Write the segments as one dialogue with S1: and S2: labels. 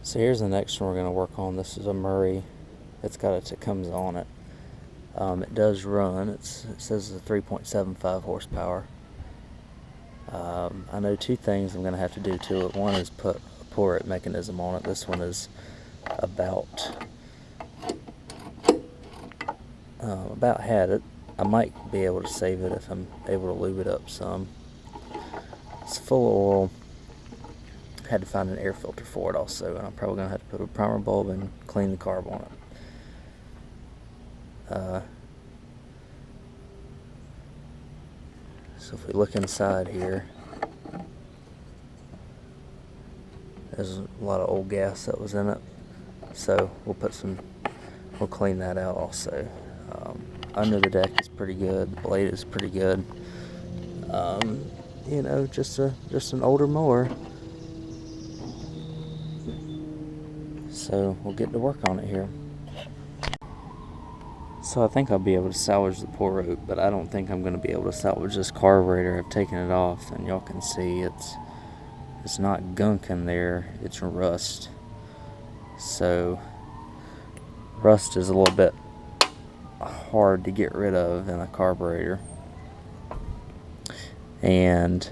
S1: So here's the next one we're going to work on. This is a Murray. It's got a Tecumseh on it. It does run. It says it's a 3.75 horsepower. I know two things I'm going to have to do to it. One is put a pull rate mechanism on it. This one is about had it. I might be able to save it if I'm able to lube it up some. It's full of oil. Had to find an air filter for it also, and I'm probably going to have to put a primer bulb and clean the carb on it. So if we look inside here, there's a lot of old gas that was in it, so we'll clean that out also. Under the deck is pretty good, the blade is pretty good. You know, just an older mower. So we'll get to work on it here. So I think I'll be able to salvage the pull rope, but I don't think I'm going to be able to salvage this carburetor. I've taken it off, and y'all can see it's not gunk in there, it's rust. So rust is a little bit hard to get rid of in a carburetor, and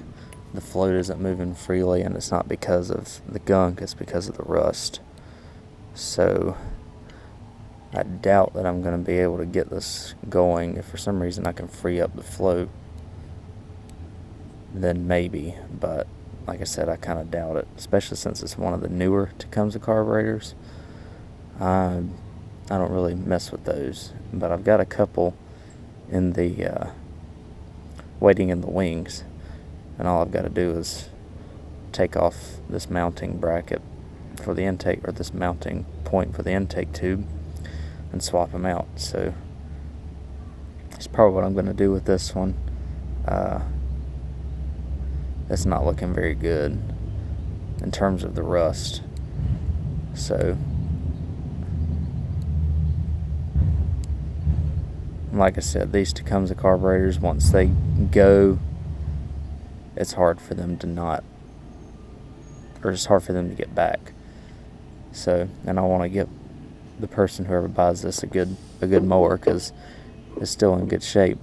S1: the float isn't moving freely, and it's not because of the gunk, it's because of the rust. So I doubt that I'm going to be able to get this going. If for some reason I can free up the float, then maybe, but like I said, I kind of doubt it, especially since it's one of the newer Tecumseh carburetors. I don't really mess with those, but I've got a couple in the waiting in the wings, and all I've got to do is take off this mounting bracket for the intake, or this mounting point for the intake tube, and swap them out. So that's probably what I'm going to do with this one. It's not looking very good in terms of the rust. So like I said, these Tecumseh carburetors, once they go, it's hard for them to not, or it's hard for them to get back. So, and I want to get the person, whoever buys this, a good mower, because it's still in good shape.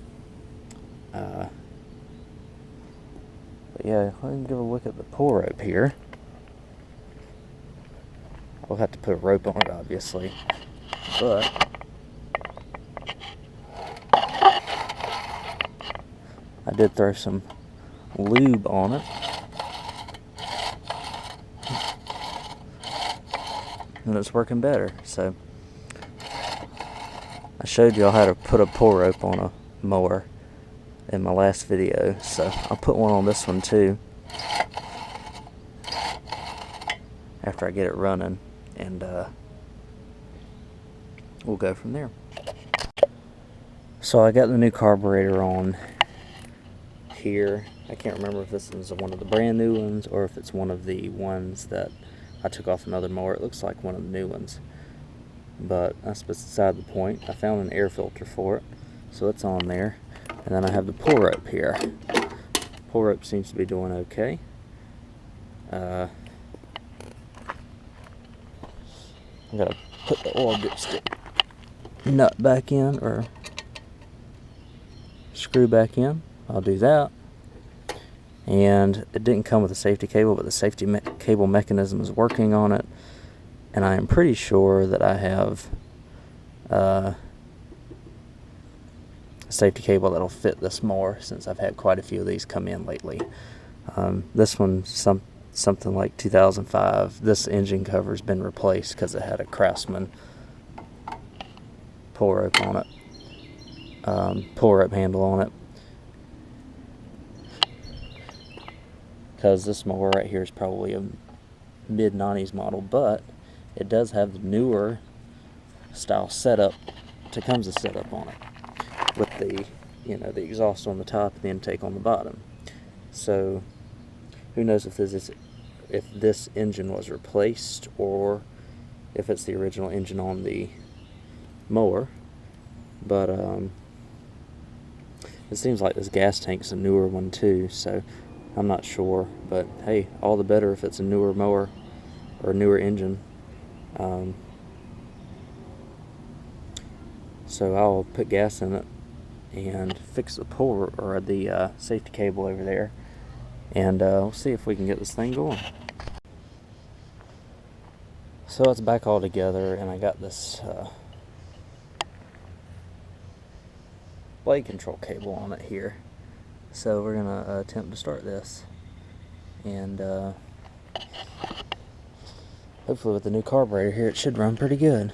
S1: But yeah, let me give a look at the pull rope here. I'll have to put a rope on it, obviously, but I did throw some lube on it. And it's working better. So I showed y'all how to put a pull rope on a mower in my last video, so I'll put one on this one too after I get it running, and we'll go from there. So I got the new carburetor on here. I can't remember if this is one of the brand new ones or if it's one of the ones that I took off another mower. It looks like one of the new ones, but that's beside the point. I found an air filter for it, so it's on there. And then I have the pull rope here. Pull rope seems to be doing okay. I gotta put the oil dipstick nut back in, or screw back in. I'll do that. And it didn't come with a safety cable, but the safety cable mechanism is working on it, and I am pretty sure that I have a safety cable that'll fit this mower, since I've had quite a few of these come in lately. This one's something like 2005. This engine cover's been replaced because it had a Craftsman pull rope on it, pull rope handle on it. Because this mower right here is probably a mid-90s model, but it does have the newer style setup, Tecumseh setup on it, with the, you know, the exhaust on the top and the intake on the bottom. So who knows if this engine was replaced, or if it's the original engine on the mower. But it seems like this gas tank's a newer one too, so I'm not sure, but hey, all the better if it's a newer mower or a newer engine. So I'll put gas in it and fix the pull or the safety cable over there, and we'll see if we can get this thing going. So it's back all together, and I got this blade control cable on it here. So we're gonna attempt to start this, and hopefully with the new carburetor here it should run pretty good.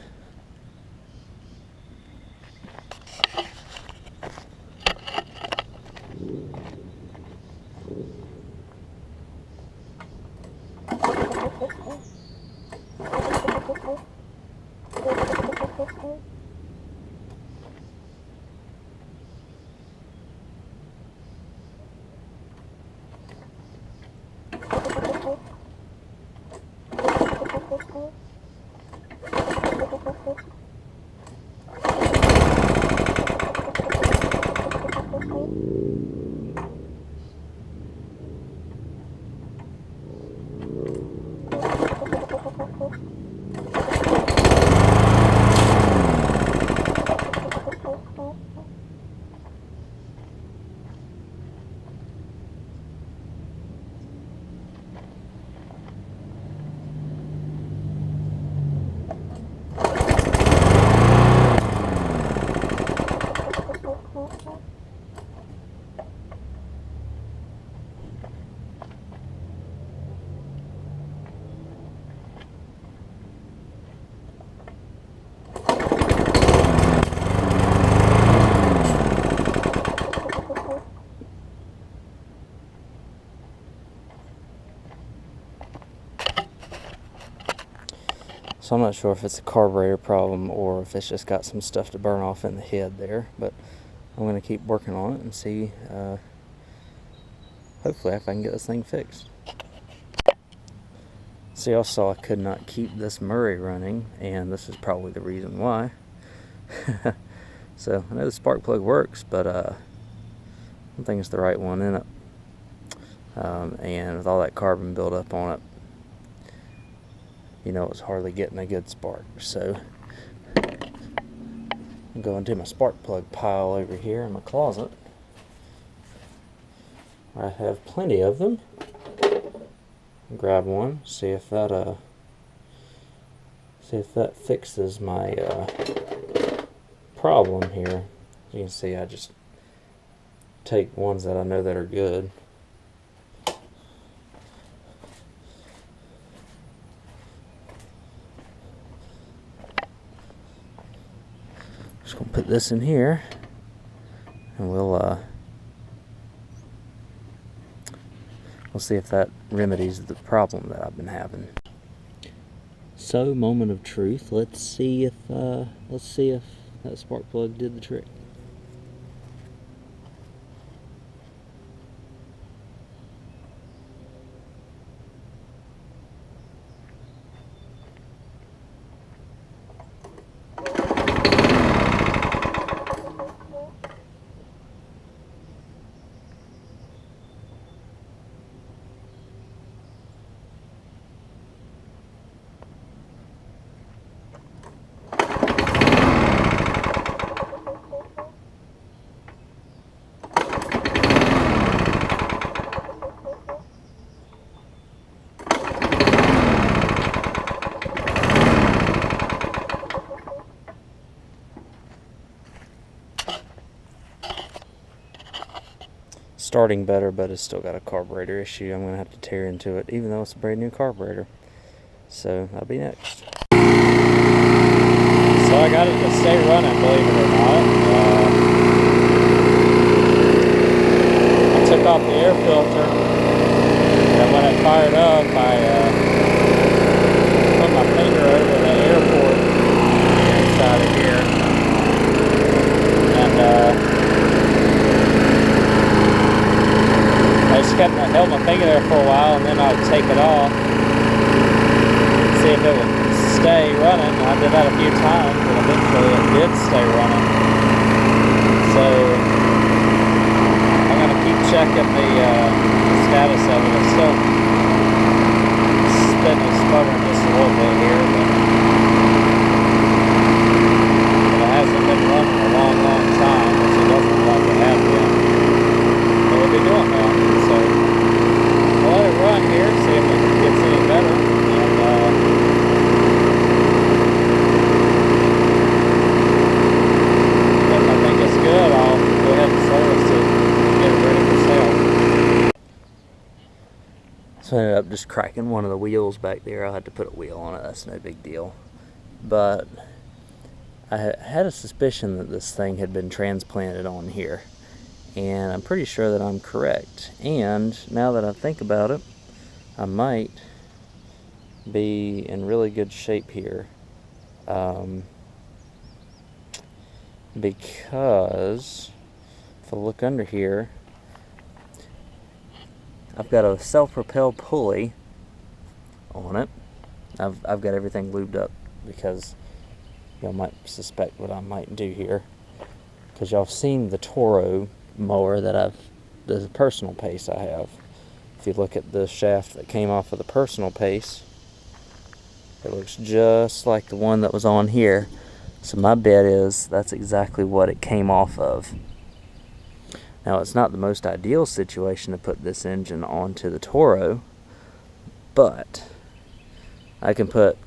S1: So I'm not sure if it's a carburetor problem or if it's just got some stuff to burn off in the head there, but I'm going to keep working on it and see, hopefully if I can get this thing fixed. See, also I could not keep this Murray running, and this is probably the reason why. So I know the spark plug works, but I don't think it's the right one in it. And with all that carbon buildup on it, you know, it's hardly getting a good spark. So I'm going to my spark plug pile over here in my closet. I have plenty of them. Grab one, see if that fixes my problem here. As you can see, I just take ones that I know that are good. Just gonna put this in here, and we'll see if that remedies the problem that I've been having. So, moment of truth. Let's see if that spark plug did the trick. Starting better, but it's still got a carburetor issue. I'm going to have to tear into it, even though it's a brand new carburetor. So that'll be next. So I got it to stay running, believe it or not. I took off the air filter, and when it fired up, I put my finger over the air port inside of here, and I just held my finger there for a while, and then I'd take it off, see if it would stay running. I did that a few times, and eventually it did stay running. So I'm going to keep checking the status of it. It's still spinning, sputtering just a little bit here, but So I ended up just cracking one of the wheels back there. I had to put a wheel on it, that's no big deal. But I had a suspicion that this thing had been transplanted on here, and I'm pretty sure that I'm correct. And now that I think about it, I might be in really good shape here, because if I look under here, I've got a self-propel pulley on it. I've got everything lubed up because y'all might suspect what I might do here, because y'all have seen the Toro mower that the personal pace I have. If you look at the shaft that came off of the personal pace, it looks just like the one that was on here. So my bet is that's exactly what it came off of. Now, it's not the most ideal situation to put this engine onto the Toro, but I can put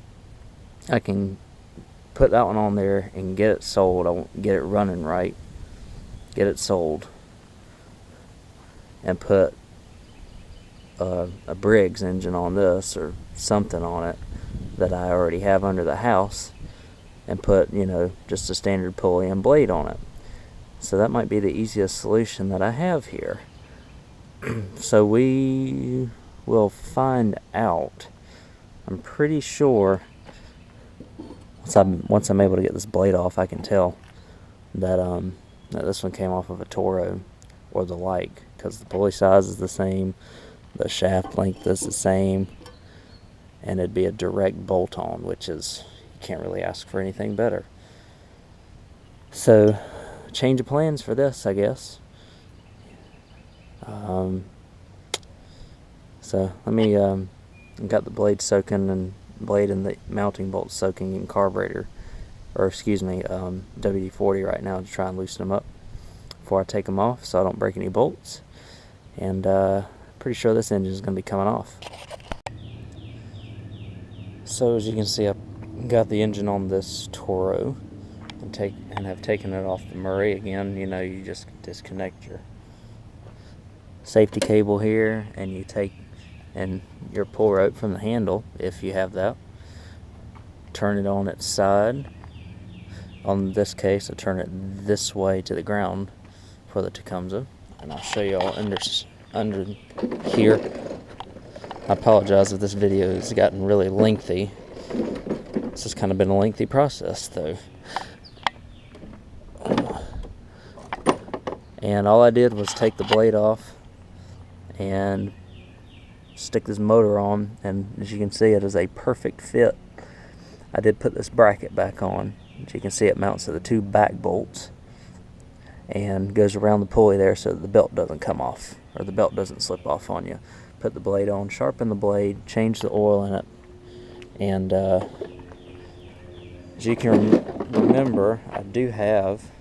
S1: that one on there and get it sold. I won't get it running right, get it sold, and put a Briggs engine on this or something on it that I already have under the house, and put, you know, just a standard pulley and blade on it. So that might be the easiest solution that I have here. So we will find out. I'm pretty sure once I'm able to get this blade off, I can tell that that this one came off of a Toro or the like, because the pulley size is the same, the shaft length is the same, and it'd be a direct bolt-on, which is, you can't really ask for anything better. So, change of plans for this, I guess. So let me got the blade soaking, and blade and the mounting bolts soaking in carburetor, or excuse me, WD-40 right now to try and loosen them up before I take them off, so I don't break any bolts. And pretty sure this engine is going to be coming off. So as you can see, I've got the engine on this Toro, and have taken it off the Murray again. You know, you just disconnect your safety cable here, and you take your pull rope from the handle, if you have that, turn it on its side. On this case, I turn it this way to the ground for the Tecumseh, and I'll show you all under here. I apologize if this video has gotten really lengthy. This has kind of been a lengthy process, though. And all I did was take the blade off and stick this motor on, and as you can see, it is a perfect fit. I did put this bracket back on. As you can see, it mounts to the two back bolts and goes around the pulley there so that the belt doesn't come off, or the belt doesn't slip off on you. Put the blade on, sharpen the blade, change the oil in it, and as you can remember, I do have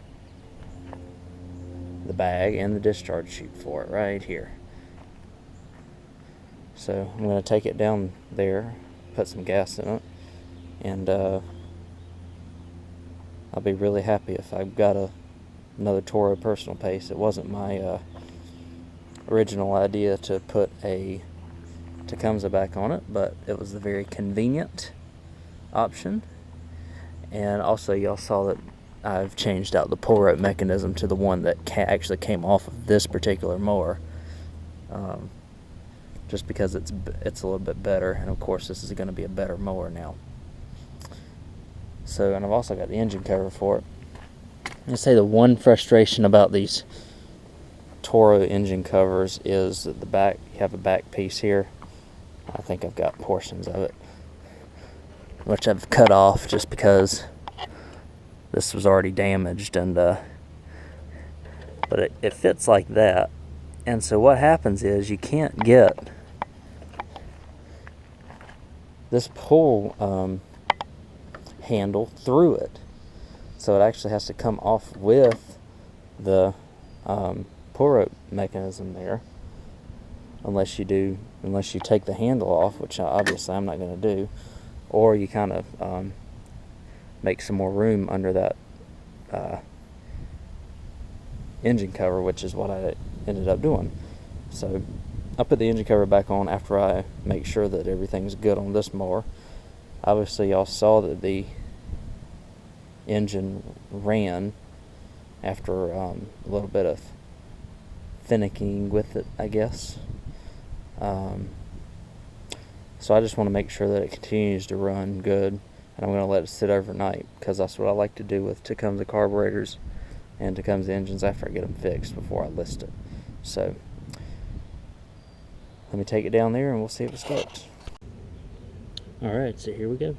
S1: the bag and the discharge chute for it right here. So I'm going to take it down there, put some gas in it, and I'll be really happy if I've got another Toro personal pace. It wasn't my original idea to put a Tecumseh back on it, but it was a very convenient option. And also, y'all saw that I've changed out the pull rope mechanism to the one that actually came off of this particular mower, just because it's a little bit better, and of course this is going to be a better mower now. So, and I've also got the engine cover for it. I'd say the one frustration about these Toro engine covers is that the back, you have a back piece here. I think I've got portions of it, which I've cut off just because this was already damaged, and but it fits like that. And so what happens is you can't get this pull handle through it, so it actually has to come off with the pull rope mechanism there, unless you take the handle off, which obviously I'm not going to do, or you kind of make some more room under that engine cover, which is what I ended up doing. So I put the engine cover back on after I make sure that everything's good on this mower. Obviously, y'all saw that the engine ran after a little bit of finicking with it, I guess. So I just want to make sure that it continues to run good, and I'm going to let it sit overnight, because that's what I like to do with Tecumseh carburetors and Tecumseh engines after I get them fixed before I list it. So let me take it down there and we'll see if it starts. Alright, so here we go.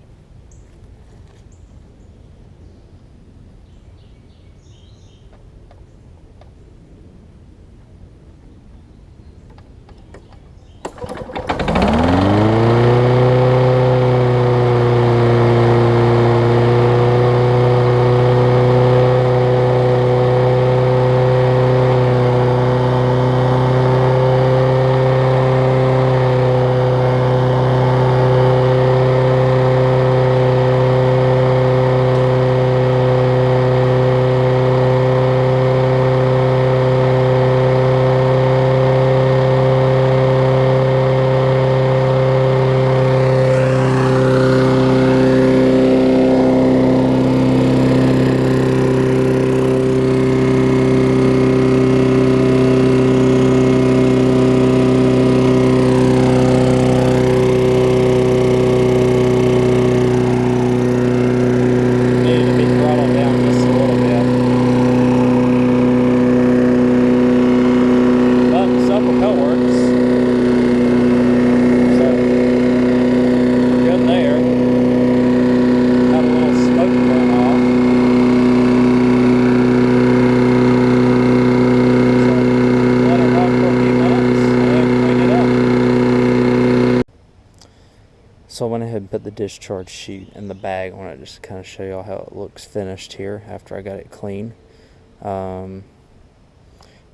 S1: So I went ahead and put the discharge sheet and the bag on it just to kind of show y'all how it looks finished here after I got it clean.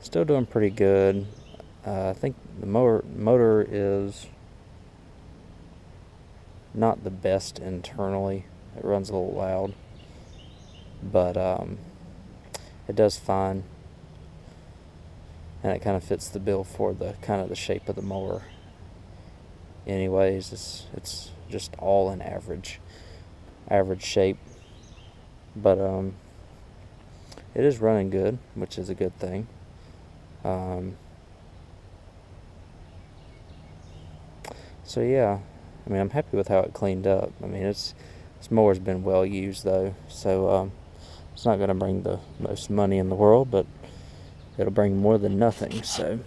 S1: Still doing pretty good. I think the motor is not the best internally. It runs a little loud, but it does fine, and it kind of fits the bill for the kind of the shape of the mower. Anyways, it's just all in average shape, but it is running good, which is a good thing. So yeah, I mean, I'm happy with how it cleaned up. I mean, this mower's been well used though, so it's not going to bring the most money in the world, but it'll bring more than nothing. So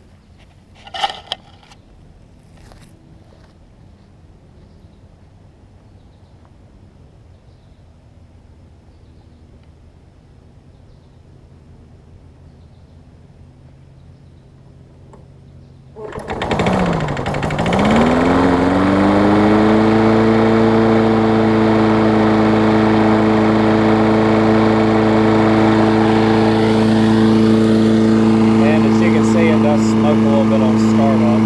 S1: smoke a little bit on startup,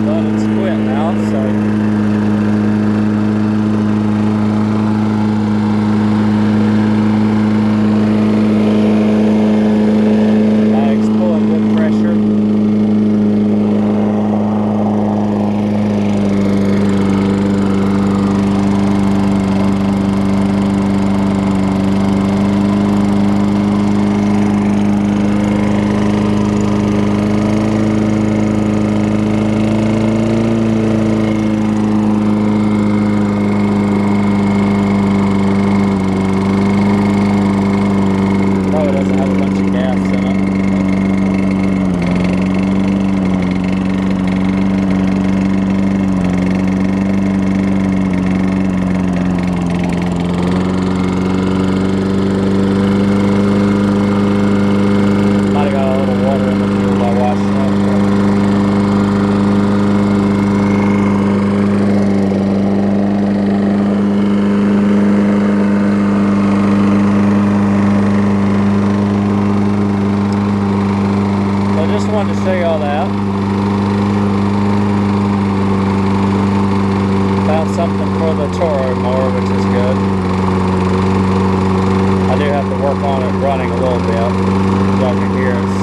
S1: but it's quit now, bag's pulling good pressure. Doesn't have a bunch of gas in it. Might have got a little water in the fuel I washed up. I just wanted to show you all that. Found something for the Toro mower, which is good. work on it running a little bit. Y'all can hear it's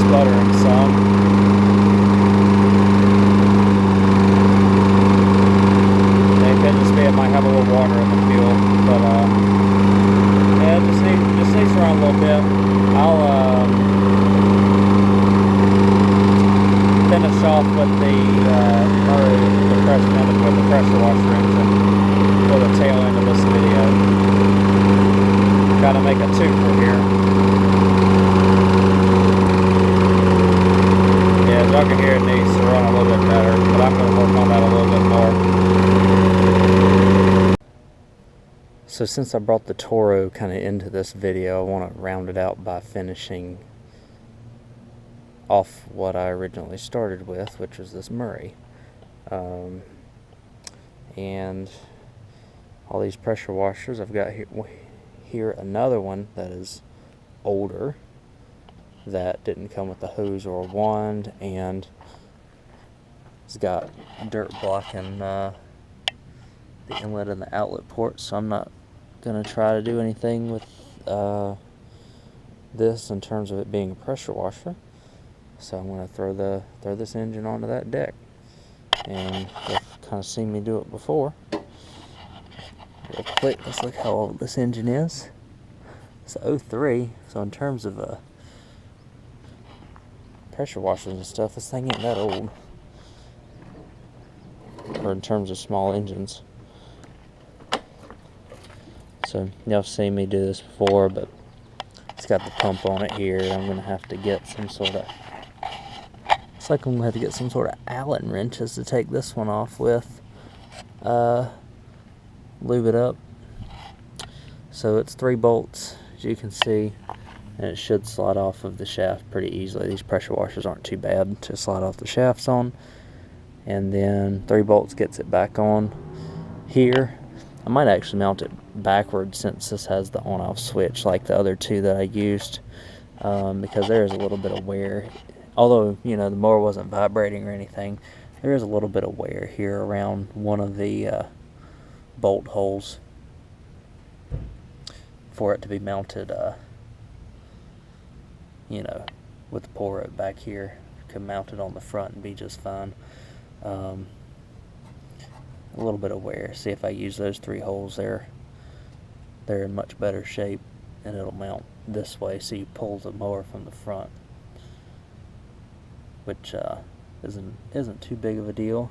S1: sputtering some. It could just be it might have a little water in the fuel, but yeah, it just needs to run a little bit. I'll finish off with the Murray, with the pressure washer engine for the tail end of this video. Got to make a twofer here. Yeah, as y'all can hear, it needs to run a little bit better, but I'm going to work on that a little bit more. So since I brought the Toro kind of into this video, I want to round it out by finishing off what I originally started with, which was this Murray. And all these pressure washers. I've got here another one that is older that didn't come with a hose or a wand, and it's got dirt blocking the inlet and the outlet port, so I'm not going to try to do anything with this in terms of it being a pressure washer. So I'm going to throw this engine onto that deck, and you've kind of seen me do it before. Real quick, let's look how old this engine is. It's a 03, so in terms of pressure washers and stuff, this thing ain't that old. Or in terms of small engines. So y'all seen me do this before, but it's got the pump on it here. I'm gonna have to get some sort of, it's like I'm gonna have to get some sort of Allen wrenches to take this one off with. Lube it up. So it's 3 bolts, as you can see, and it should slide off of the shaft pretty easily. These pressure washers aren't too bad to slide off the shafts on. And then 3 bolts gets it back on here. I might actually mount it backwards since this has the on-off switch like the other 2 that I used, because there is a little bit of wear. Although, you know, the mower wasn't vibrating or anything, there is a little bit of wear here around one of the bolt holes for it to be mounted, you know, with the pull rope back here. Could mount it on the front and be just fine. A little bit of wear. See, if I use those 3 holes there, they're in much better shape, and it'll mount this way so you pull the mower from the front, which isn't too big of a deal.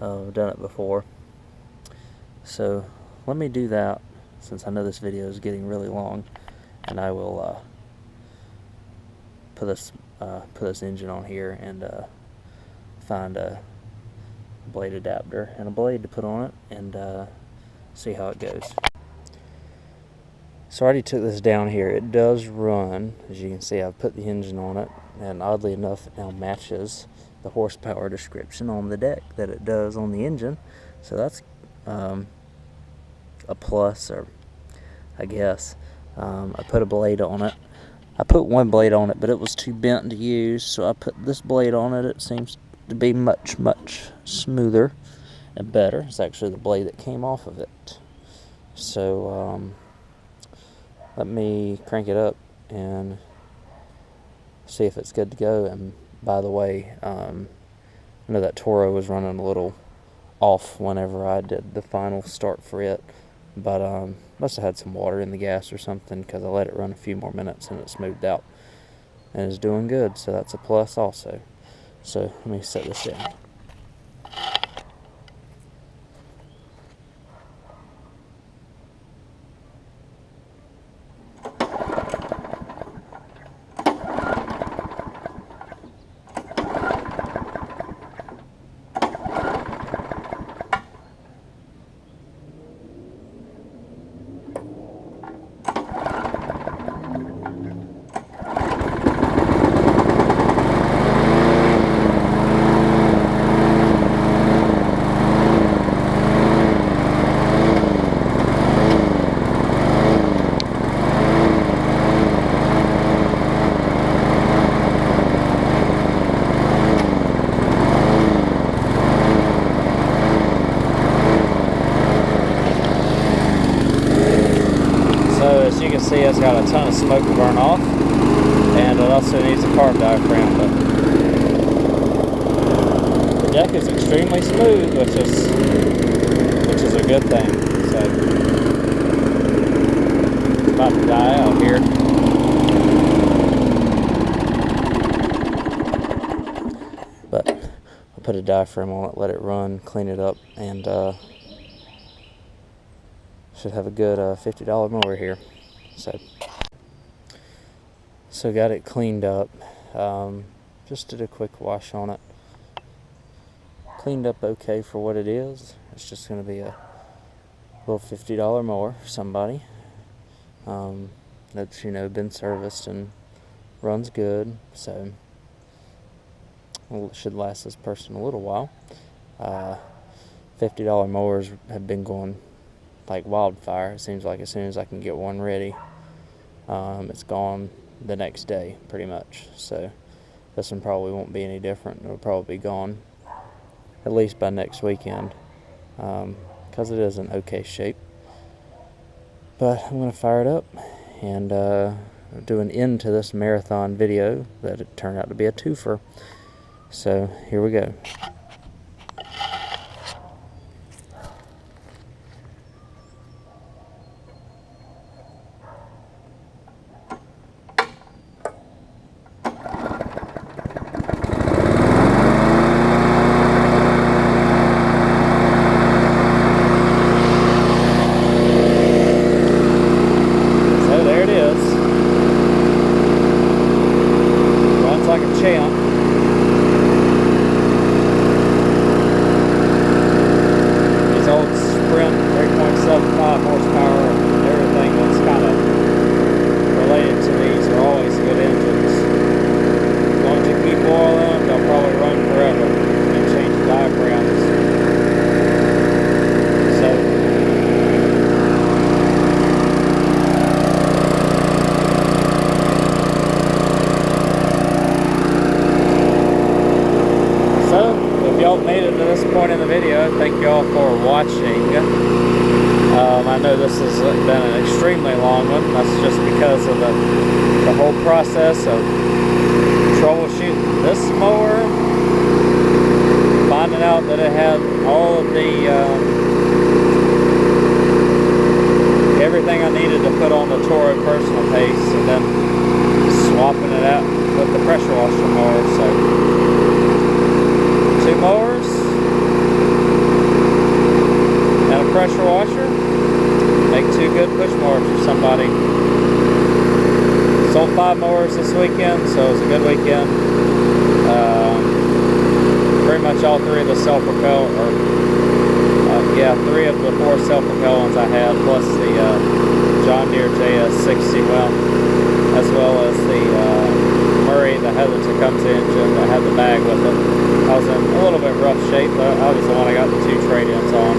S1: I've done it before. So let me do that, since I know this video is getting really long, and I will put this engine on here and find a blade adapter and a blade to put on it, and see how it goes. So I already took this down here. It does run, as you can see. I've put the engine on it, and oddly enough, it now matches the horsepower description on the deck that it does on the engine. So that's a plus, or I guess. I put a blade on it. I put one blade on it, but it was too bent to use, so I put this blade on it. It seems to be much smoother and better. It's actually the blade that came off of it. So let me crank it up and see if it's good to go. And by the way, I know that Toro was running a little off whenever I did the final start for it, but must have had some water in the gas or something, because I let it run a few more minutes and it smoothed out and is doing good, so that's a plus also. So let me set this down. see it's got a ton of smoke to burn off, and it also needs a carb diaphragm. But the deck is extremely smooth, which is a good thing. So it's about to die out here. But I'll put a diaphragm on it, let it run, clean it up, and should have a good $50 mower here. So got it cleaned up. Just did a quick wash on it. Cleaned up okay for what it is. It's just going to be a little $50 mower for somebody. That's, you know, been serviced and runs good. So it should last this person a little while. $50 mowers have been going like wildfire. It seems like as soon as I can get one ready, it's gone the next day pretty much. So this one probably won't be any different. It'll probably be gone at least by next weekend, because it is in okay shape. But I'm going to fire it up and do an end to this marathon video that it turned out to be a twofer. So here we go. Like a champ. These old Sprint 3.75 horsepower and everything that's kind of related to these are always good engines. As long as you keep oil in them, they'll probably run forever and change the diaphragms. Made it to this point in the video. Thank you all for watching. I know this has been an extremely long one. That's just because of the whole process of troubleshooting this mower, finding out that it had all of the everything I needed to put on the Toro personal pace, and then swapping it out with the pressure washer mower. So 2 mowers and a pressure washer make 2 good push mowers for somebody. Sold 5 mowers this weekend, so it was a good weekend. Pretty much all 3 of the self-propel, or 3 of the 4 self-propel ones I had, plus the John Deere JS60, as well as the Murray that had the Tecumseh engine that had the bag with it. I was in a little bit rough shape, but I was the one I got the 2 trade-ins on.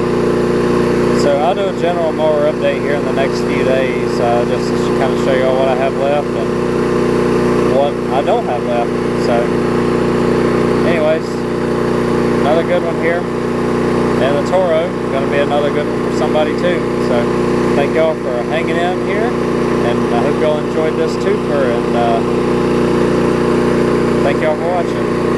S1: So I'll do a general mower update here in the next few days, just to kind of show you all what I have left and what I don't have left. So anyways, another good one here. And the Toro is going to be another good one for somebody too. So thank y'all for hanging in here, and I hope y'all enjoyed this twofer, and thank y'all for watching.